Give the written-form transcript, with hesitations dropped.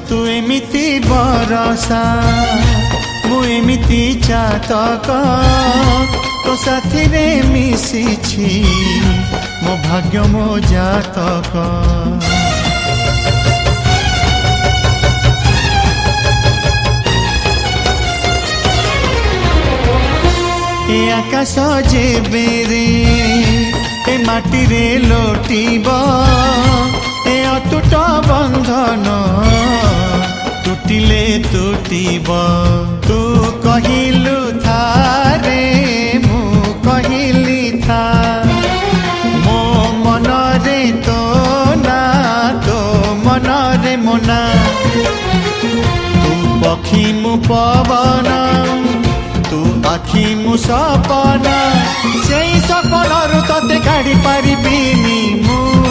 तू एमिति बरसा मु एमिति चातक तो साथी रे मिशिछि मो भाग्य मो जातक। ए आकाश जेबेरे ए माटी रे लोटिब ए अतुट बंधन टूटिले टूटिब। तू कहिलु थारे मु कहिली था मो मन रे तो ना तो मन रे मोना। तू पक्षी मु पवन तू आखि मु सपना से सपन तते काढ़ी पारिबिनी मु।